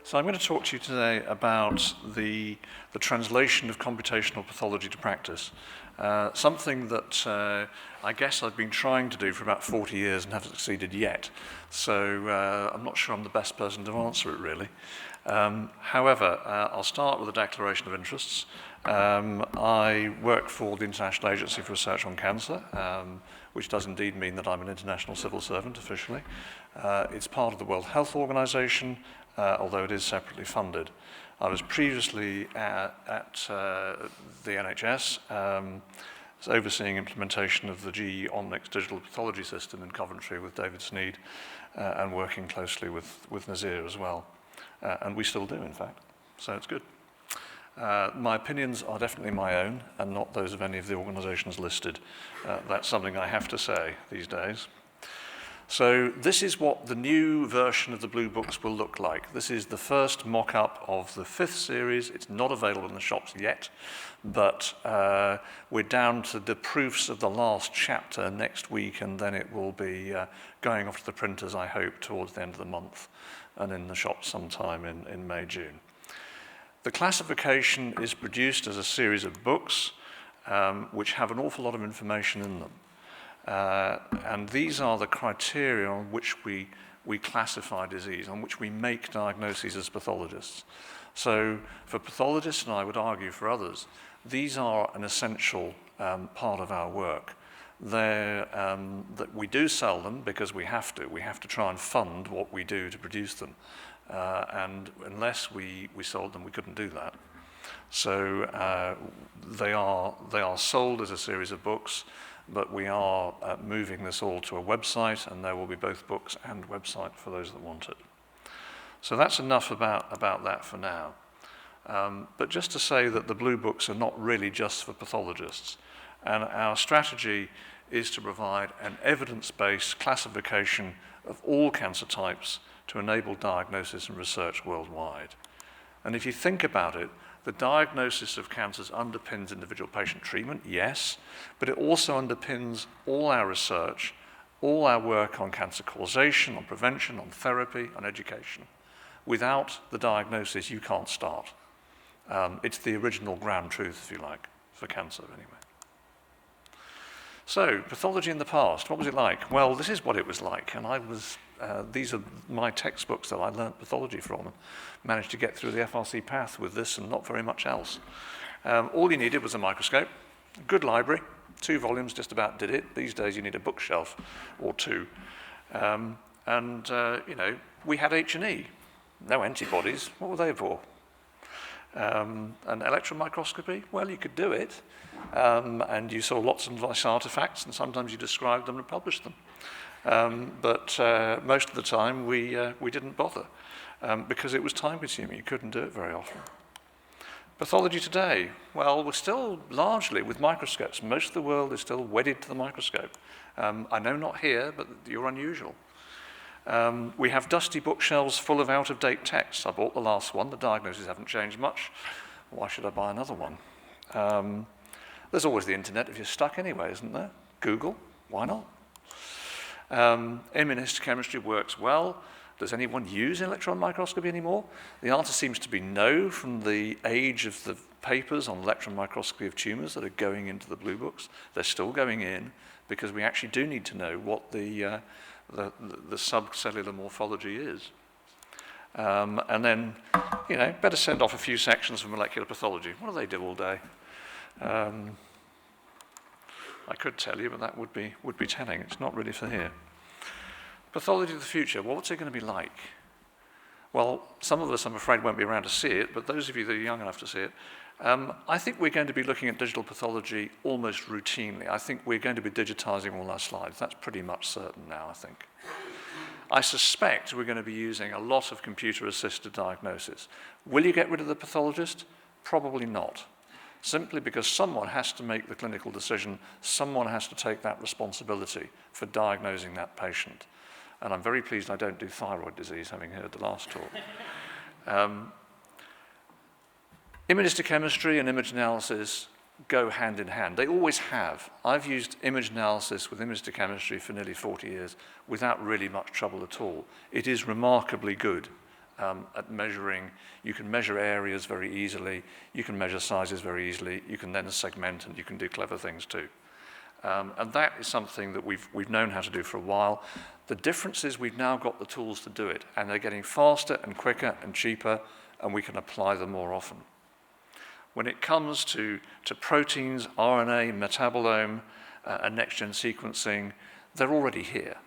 So I'm going to talk to you today about the translation of computational pathology to practice, something that I guess I've been trying to do for about 40 years and haven't succeeded yet. So I'm not sure I'm the best person to answer it, really. However, I'll start with a declaration of interests. I work for the International Agency for Research on Cancer, which does indeed mean that I'm an international civil servant officially. It's part of the World Health Organization, although it is separately funded. I was previously at the NHS, overseeing implementation of the GE Omnics digital pathology system in Coventry with David Sneed, and working closely with Nazir as well. And we still do, in fact, so it's good. My opinions are definitely my own and not those of any of the organizations listed. That's something I have to say these days. So this is what the new version of the Blue Books will look like. This is the first mock-up of the 5th series. It's not available in the shops yet, but we're down to the proofs of the last chapter next week, and then it will be going off to the printers, I hope, towards the end of the month, and in the shops sometime in May, June. The classification is produced as a series of books which have an awful lot of information in them. And these are the criteria on which we classify disease, on which we make diagnoses as pathologists. So for pathologists, and I would argue for others, these are an essential part of our work. That we do sell them because we have to. We have to try and fund what we do to produce them. And unless we sold them, we couldn't do that. So they are sold as a series of books, but we are moving this all to a website, and there will be both books and website for those that want it. So that's enough about that for now. But just to say that the Blue Books are not really just for pathologists, and our strategy is to provide an evidence-based classification of all cancer types to enable diagnosis and research worldwide. And if you think about it, the diagnosis of cancers underpins individual patient treatment, yes, but it also underpins all our research, all our work on cancer causation, on prevention, on therapy, on education. Without the diagnosis, you can't start. It's the original ground truth, if you like, for cancer anyway. So, pathology in the past, what was it like? Well, this is what it was like, and these are my textbooks that I learnt pathology from, and managed to get through the FRC path with this and not very much else. All you needed was a microscope, a good library, 2 volumes just about did it. These days you need a bookshelf or 2. We had H&E, no antibodies. What were they for? And electron microscopy, well, you could do it, and you saw lots and lots of artifacts, and sometimes you described them and published them. But most of the time we didn't bother because it was time-consuming. You couldn't do it very often. Pathology today, well, we're still largely with microscopes. Most of the world is still wedded to the microscope. I know not here, but you're unusual. We have dusty bookshelves full of out-of-date texts. I bought the last one. The diagnoses haven't changed much. Why should I buy another one? There's always the internet if you're stuck anyway, isn't there? Google, why not? Immunohistochemistry works well. Does anyone use electron microscopy anymore? The answer seems to be no from the age of the papers on electron microscopy of tumors that are going into the Blue Books. They're still going in because we actually do need to know what the subcellular morphology is. And then, better send off a few sections for molecular pathology. What do they do all day? I could tell you, but that would be telling. It's not really for here. Pathology of the future. Well, what's it going to be like? Well, some of us, I'm afraid, won't be around to see it, but those of you that are young enough to see it, I think we're going to be looking at digital pathology almost routinely. I think we're going to be digitizing all our slides. That's pretty much certain now, I think. I suspect we're going to be using a lot of computer-assisted diagnosis. Will you get rid of the pathologist? Probably not. Simply because someone has to make the clinical decision, someone has to take that responsibility for diagnosing that patient. And I'm very pleased I don't do thyroid disease, having heard the last talk. Immunohistochemistry and image analysis go hand in hand. They always have. I've used image analysis with immunohistochemistry for nearly 40 years without really much trouble at all. It is remarkably good at measuring. You can measure areas very easily, you can measure sizes very easily, you can then segment, and you can do clever things too. And that is something that we've known how to do for a while. The difference is we've now got the tools to do it, and they're getting faster and quicker and cheaper, and we can apply them more often. When it comes to proteins, RNA, metabolome, and next-gen sequencing, they're already here.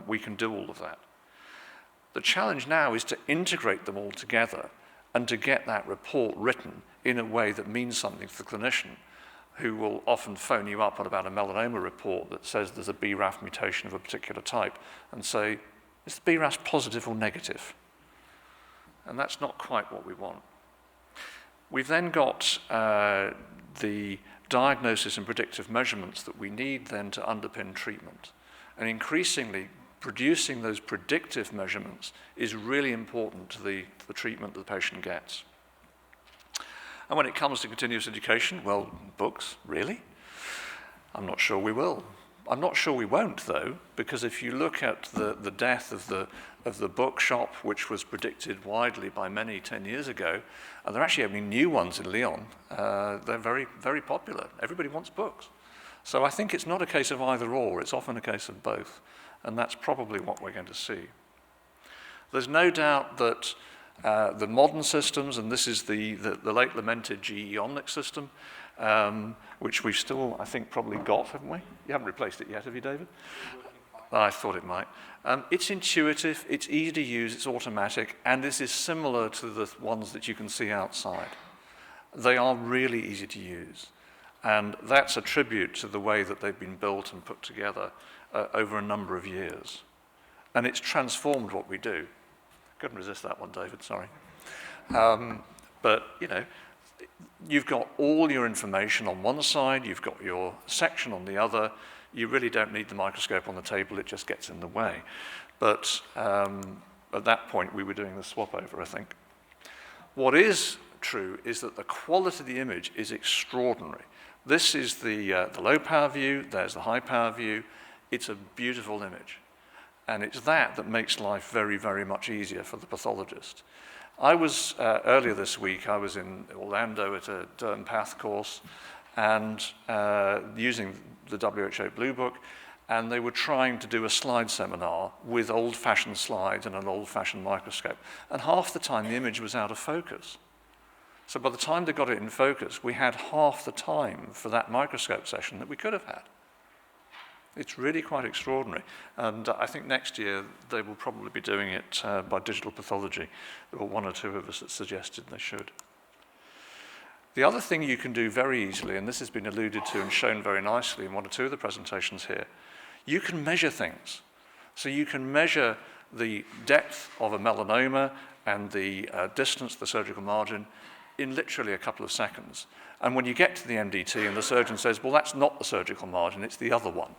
We can do all of that. The challenge now is to integrate them all together and to get that report written in a way that means something to the clinician, who will often phone you up on about a melanoma report that says there's a BRAF mutation of a particular type and say, is the BRAF positive or negative? And that's not quite what we want. We've then got the diagnosis and predictive measurements that we need then to underpin treatment. And increasingly, producing those predictive measurements is really important to the treatment that the patient gets. And when it comes to continuous education, well, books, really? I'm not sure we will. I'm not sure we won't, though, because if you look at the death of the bookshop, which was predicted widely by many 10 years ago, and they're actually opening new ones in Lyon, they're very, very popular. Everybody wants books. So I think it's not a case of either or, it's often a case of both, and that's probably what we're going to see. There's no doubt that the modern systems, and this is the late lamented GE Omnic system, which we've still, I think, probably got, haven't we? You haven't replaced it yet, have you, David? I thought it might. It's intuitive, it's easy to use, it's automatic, and this is similar to the ones that you can see outside. They are really easy to use, and that's a tribute to the way that they've been built and put together over a number of years. And it's transformed what we do. Couldn't resist that one, David, sorry. But, you know, you've got all your information on one side, you've got your section on the other. You really don't need the microscope on the table, it just gets in the way. But at that point, we were doing the swap over, I think. What is true is that the quality of the image is extraordinary. This is the low power view, there's the high power view. It's a beautiful image. And it's that makes life very, very much easier for the pathologist. I was, earlier this week, I was in Orlando at a Derm Path course and using the WHO Blue Book, and they were trying to do a slide seminar with old-fashioned slides and an old-fashioned microscope. And half the time the image was out of focus. So by the time they got it in focus, we had half the time for that microscope session that we could have had. It's really quite extraordinary. And I think next year they will probably be doing it by digital pathology. There were one or two of us that suggested they should. The other thing you can do very easily, and this has been alluded to and shown very nicely in one or two of the presentations here, you can measure things. So you can measure the depth of a melanoma and the distance to the surgical margin in literally a couple of seconds. And when you get to the MDT and the surgeon says, well, that's not the surgical margin, it's the other one,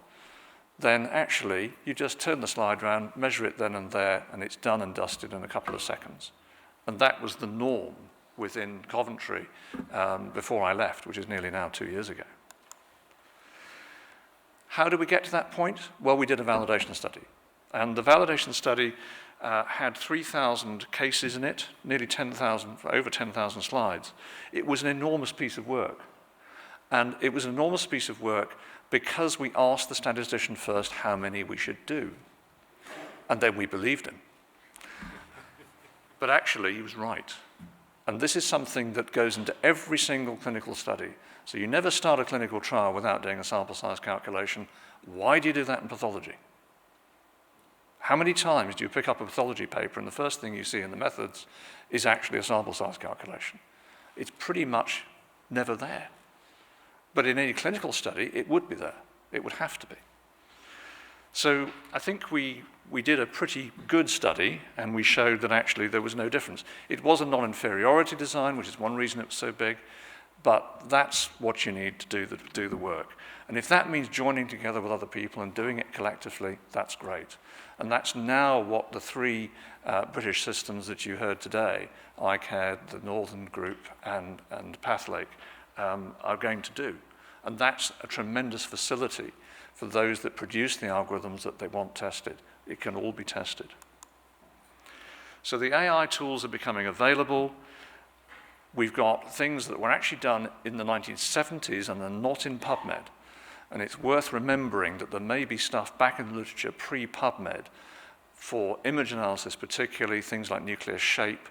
then actually you just turn the slide around, measure it then and there, and it's done and dusted in a couple of seconds. And that was the norm within Coventry before I left, which is nearly now 2 years ago. How did we get to that point? Well, we did a validation study. And the validation study had 3,000 cases in it, nearly 10,000, over 10,000 slides. It was an enormous piece of work. And it was an enormous piece of work because we asked the statistician first how many we should do. And then we believed him. But actually, he was right. And this is something that goes into every single clinical study. So you never start a clinical trial without doing a sample size calculation. Why do you do that in pathology? How many times do you pick up a pathology paper and the first thing you see in the methods is actually a sample size calculation? It's pretty much never there. But in any clinical study, it would be there. It would have to be. So I think we did a pretty good study, and we showed that actually there was no difference. It was a non-inferiority design, which is one reason it was so big, but that's what you need to do the work. And if that means joining together with other people and doing it collectively, that's great. And that's now what the three British systems that you heard today, ICAD, the Northern Group, and Pathlake, are going to do. And that's a tremendous facility for those that produce the algorithms that they want tested. It can all be tested. So the AI tools are becoming available. We've got things that were actually done in the 1970s and are not in PubMed. And it's worth remembering that there may be stuff back in the literature pre-PubMed for image analysis, particularly things like nuclear shape,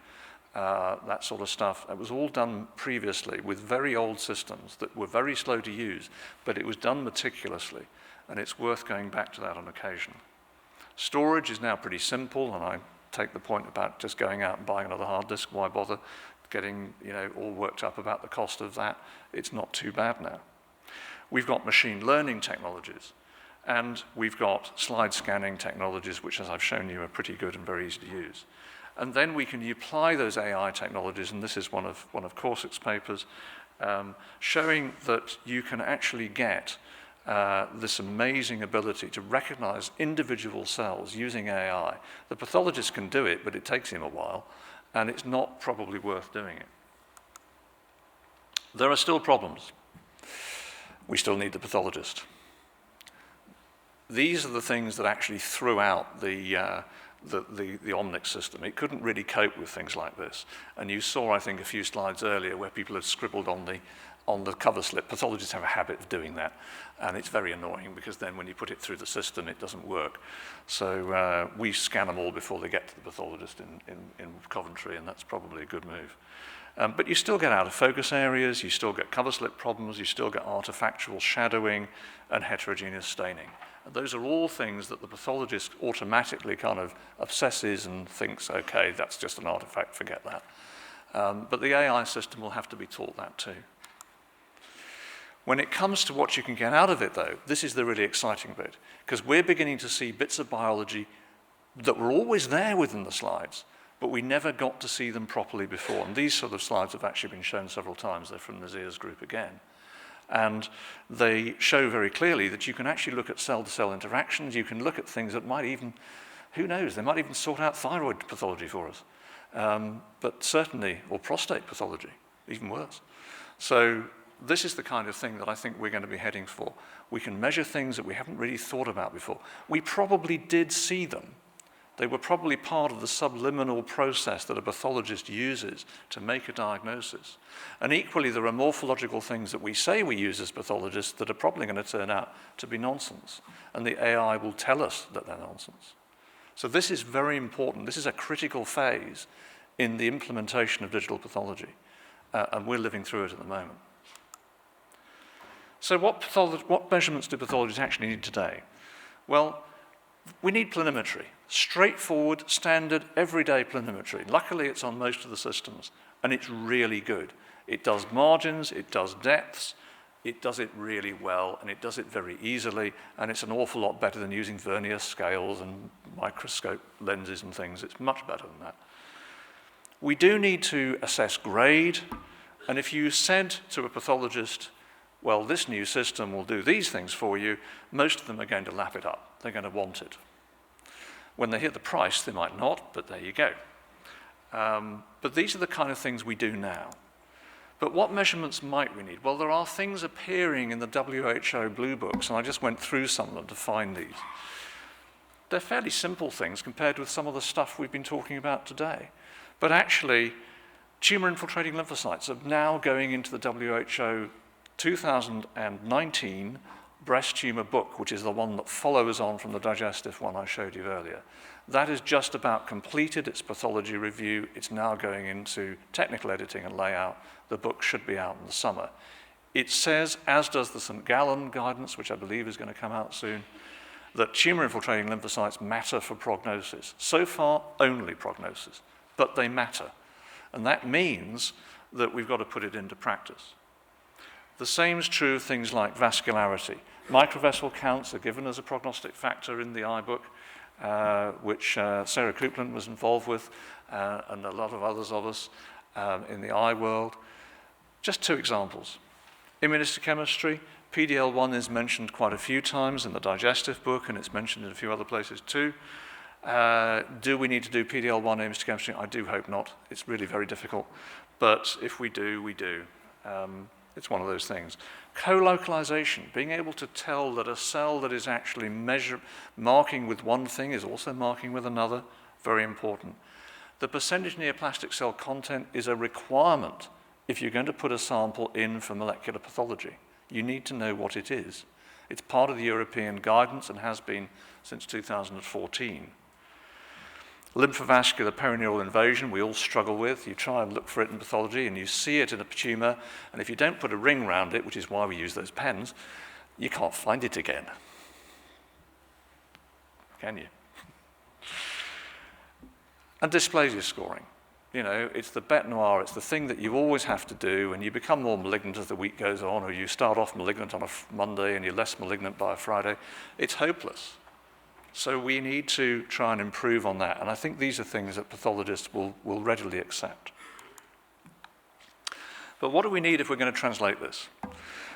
that sort of stuff. It was all done previously with very old systems that were very slow to use, but it was done meticulously, and it's worth going back to that on occasion. Storage is now pretty simple, and I take the point about just going out and buying another hard disk. Why bother getting all worked up about the cost of that? It's not too bad now. We've got machine learning technologies, and we've got slide scanning technologies, which, as I've shown you, are pretty good and very easy to use. And then we can apply those AI technologies, and this is one of Corsick's papers, showing that you can actually get this amazing ability to recognize individual cells using AI. The pathologist can do it, but it takes him a while, and it's not probably worth doing it. There are still problems. We still need the pathologist. These are the things that actually threw out the Omnic system. It couldn't really cope with things like this. And you saw, I think, a few slides earlier where people had scribbled on the cover slip. Pathologists have a habit of doing that, and it's very annoying because then when you put it through the system, it doesn't work. So we scan them all before they get to the pathologist in Coventry, and that's probably a good move. But you still get out of focus areas, you still get cover slip problems, you still get artifactual shadowing and heterogeneous staining. And those are all things that the pathologist automatically kind of obsesses and thinks, okay, that's just an artifact, forget that. But the AI system will have to be taught that too. When it comes to what you can get out of it, though, this is the really exciting bit, because we're beginning to see bits of biology that were always there within the slides, but we never got to see them properly before. And these sort of slides have actually been shown several times. They're from Nazir's group again. And they show very clearly that you can actually look at cell-to-cell interactions. You can look at things that might even, who knows, they might even sort out thyroid pathology for us. But certainly, or prostate pathology, even worse. So this is the kind of thing that I think we're going to be heading for. We can measure things that we haven't really thought about before. We probably did see them. They were probably part of the subliminal process that a pathologist uses to make a diagnosis. And equally, there are morphological things that we say we use as pathologists that are probably going to turn out to be nonsense. And the AI will tell us that they're nonsense. So this is very important. This is a critical phase in the implementation of digital pathology. And we're living through it at the moment. So what measurements do pathologists actually need today? Well, we need planimetry. Straightforward, standard, everyday planimetry. Luckily, it's on most of the systems, and it's really good. It does margins, it does depths, it does it really well, and it does it very easily, and it's an awful lot better than using vernier scales and microscope lenses and things. It's much better than that. We do need to assess grade, and if you said to a pathologist, well, this new system will do these things for you, most of them are going to lap it up. They're going to want it. When they hear the price, they might not, but there you go. But these are the kind of things we do now. But what measurements might we need? Well, there are things appearing in the WHO Blue Books, and I just went through some of them to find these. They're fairly simple things compared with some of the stuff we've been talking about today. But actually, tumor-infiltrating lymphocytes are now going into the WHO 2019 breast tumor book, which is the one that follows on from the digestive one I showed you earlier. That is just about completed its pathology review. It's now going into technical editing and layout. The book should be out in the summer. It says, as does the St. Gallen guidance, which I believe is going to come out soon, that tumor-infiltrating lymphocytes matter for prognosis. So far, only prognosis, but they matter. And that means that we've got to put it into practice. The same is true of things like vascularity. Microvessel counts are given as a prognostic factor in the iBook, which Sarah Coupland was involved with, and a lot of others of us in the eye world. Just two examples. Immunohistochemistry, PD-L1 is mentioned quite a few times in the digestive book, and it's mentioned in a few other places too. Do we need to do PD-L1 immunohistochemistry? I do hope not. It's really very difficult. But if we do, we do. It's one of those things. Co-localization, being able to tell that a cell that is actually marking with one thing is also marking with another, very important. The percentage neoplastic cell content is a requirement if you're going to put a sample in for molecular pathology. You need to know what it is. It's part of the European guidance and has been since 2014. Lymphovascular perineural invasion, we all struggle with. You try and look for it in pathology and you see it in a tumor, and if you don't put a ring around it, which is why we use those pens, you can't find it again. Can you? And dysplasia scoring. You know, it's the bête noire, it's the thing that you always have to do, and you become more malignant as the week goes on, or you start off malignant on a Monday and you're less malignant by a Friday. It's hopeless. So we need to try and improve on that, and I think these are things that pathologists will readily accept. But what do we need if we're going to translate this?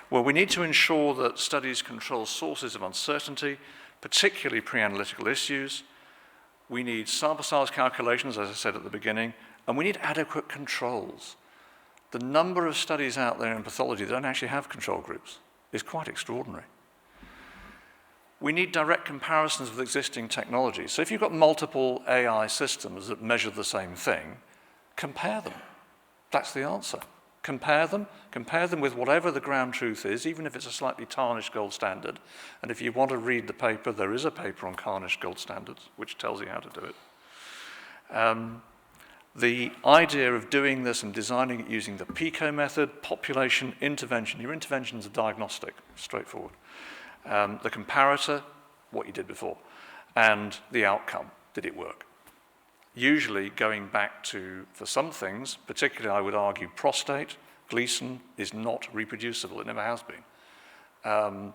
Well, we need to ensure that studies control sources of uncertainty, particularly pre-analytical issues. We need sample size calculations, as I said at the beginning, and we need adequate controls. The number of studies out there in pathology that don't actually have control groups is quite extraordinary. We need direct comparisons with existing technologies. So if you've got multiple AI systems that measure the same thing, compare them. That's the answer. Compare them with whatever the ground truth is, even if it's a slightly tarnished gold standard. And if you want to read the paper, there is a paper on tarnished gold standards, which tells you how to do it. The idea of doing this and designing it using the PICO method, population, intervention. Your interventions are diagnostic, straightforward. The comparator, what you did before, and the outcome, did it work? Usually going back to, for some things, particularly I would argue prostate, Gleason is not reproducible, it never has been.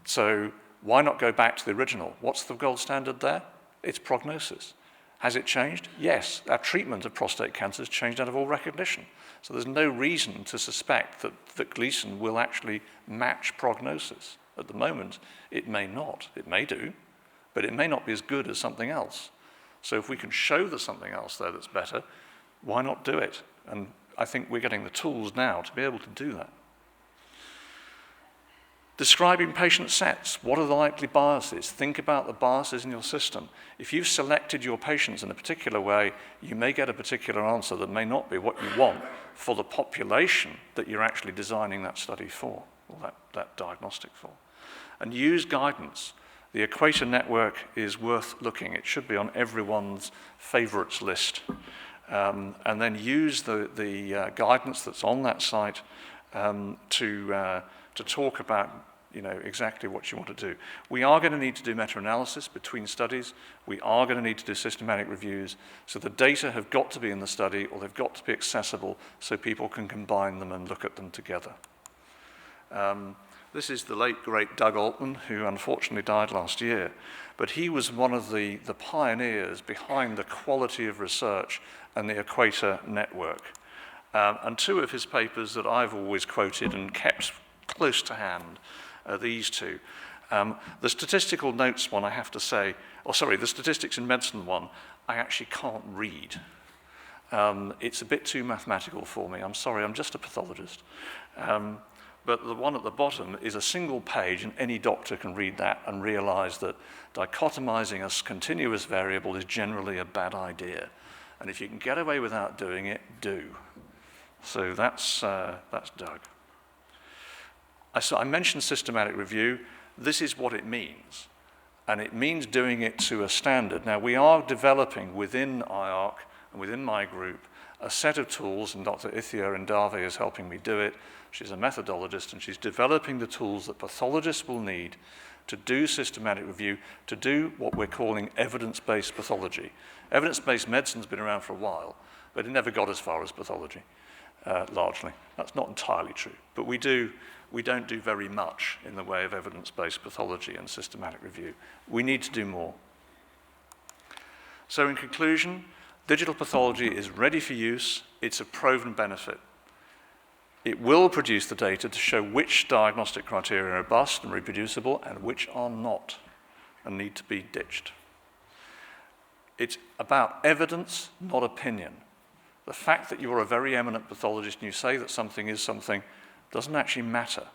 So why not go back to the original? What's the gold standard there? It's prognosis. Has it changed? Yes, our treatment of prostate cancer has changed out of all recognition. So there's no reason to suspect that Gleason will actually match prognosis. At the moment, it may not. It may do, but it may not be as good as something else. So if we can show there's something else there that's better, why not do it? And I think we're getting the tools now to be able to do that. Describing patient sets. What are the likely biases? Think about the biases in your system. If you've selected your patients in a particular way, you may get a particular answer that may not be what you want for the population that you're actually designing that study for, or that diagnostic for. And use guidance. The equator network is worth looking. It should be on everyone's favorites list. And then use the guidance that's on that site to talk about exactly what you want to do. We are going to need to do meta-analysis between studies. We are going to need to do systematic reviews. So the data have got to be in the study, or they've got to be accessible so people can combine them and look at them together. This is the late, great Doug Altman, who unfortunately died last year. But he was one of the pioneers behind the quality of research and the equator network. And two of his papers that I've always quoted and kept close to hand are these two. The statistical notes one, I have to say, the statistics in medicine one, I actually can't read. It's a bit too mathematical for me. I'm sorry, I'm just a pathologist. But the one at the bottom is a single page, and any doctor can read that and realize that dichotomizing a continuous variable is generally a bad idea. And if you can get away without doing it, do. So that's Doug. I mentioned systematic review. This is what it means. And it means doing it to a standard. Now, we are developing within IARC and within my group a set of tools, and Dr. Ithia Ndave is helping me do it. She's a methodologist, and she's developing the tools that pathologists will need to do systematic review, to do what we're calling evidence-based pathology. Evidence-based medicine's been around for a while, but it never got as far as pathology, largely. That's not entirely true, but we don't do very much in the way of evidence-based pathology and systematic review. We need to do more. So in conclusion, digital pathology is ready for use. It's a proven benefit. It will produce the data to show which diagnostic criteria are robust and reproducible and which are not and need to be ditched. It's about evidence, not opinion. The fact that you're a very eminent pathologist and you say that something is something doesn't actually matter.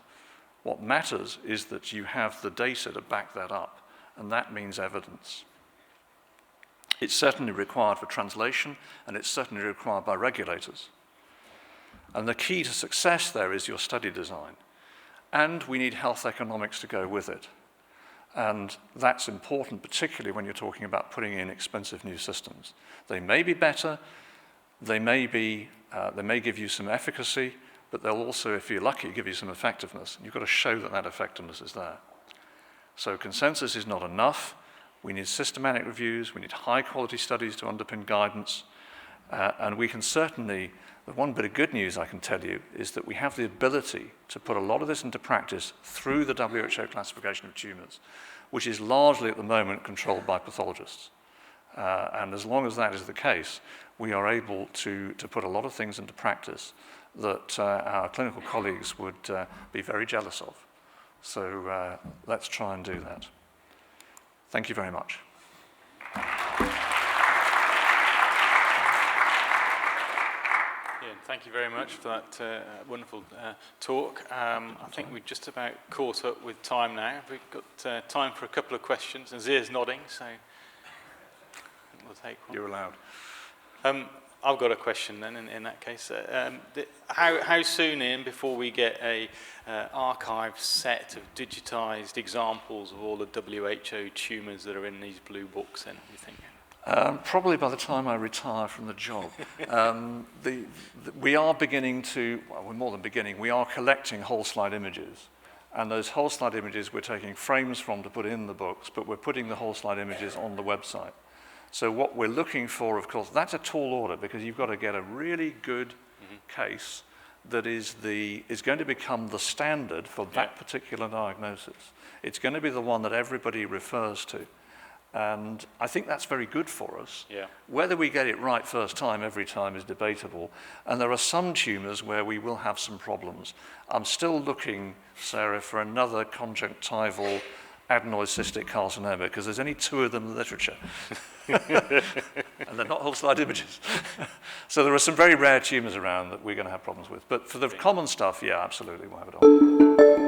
What matters is that you have the data to back that up, and that means evidence. It's certainly required for translation, and it's certainly required by regulators. And the key to success there is your study design. And we need health economics to go with it. And that's important, particularly when you're talking about putting in expensive new systems. They may be better, they may give you some efficacy, but they'll also, if you're lucky, give you some effectiveness. You've got to show that that effectiveness is there. So consensus is not enough. We need systematic reviews, we need high-quality studies to underpin guidance, and we can certainly, the one bit of good news I can tell you is that we have the ability to put a lot of this into practice through the WHO classification of tumours, which is largely at the moment controlled by pathologists. And as long as that is the case, we are able to put a lot of things into practice that our clinical colleagues would be very jealous of. So let's try and do that. Thank you very much. Thank you very much for that wonderful talk. I think we've just about caught up with time now. We've got time for a couple of questions, and Zia's nodding, so we'll take one. You're allowed. I've got a question then in that case. How soon in before we get a archived set of digitized examples of all the WHO tumours that are in these blue books then, do you think? Probably by the time I retire from the job. We are beginning to, well, we're more than beginning, we are collecting whole slide images. And those whole slide images we're taking frames from to put in the books, but we're putting the whole slide images on the website. So what we're looking for, of course, that's a tall order because you've got to get a really good case that is going to become the standard for that particular diagnosis. It's going to be the one that everybody refers to. And I think that's very good for us. Yeah. Whether we get it right first time, every time is debatable. And there are some tumours where we will have some problems. I'm still looking, Sarah, for another conjunctival adenoid cystic carcinoma because there's only 2 of them in the literature. And they're not whole slide images. So there are some very rare tumours around that we're going to have problems with. But for the common stuff, yeah, absolutely, we'll have it on.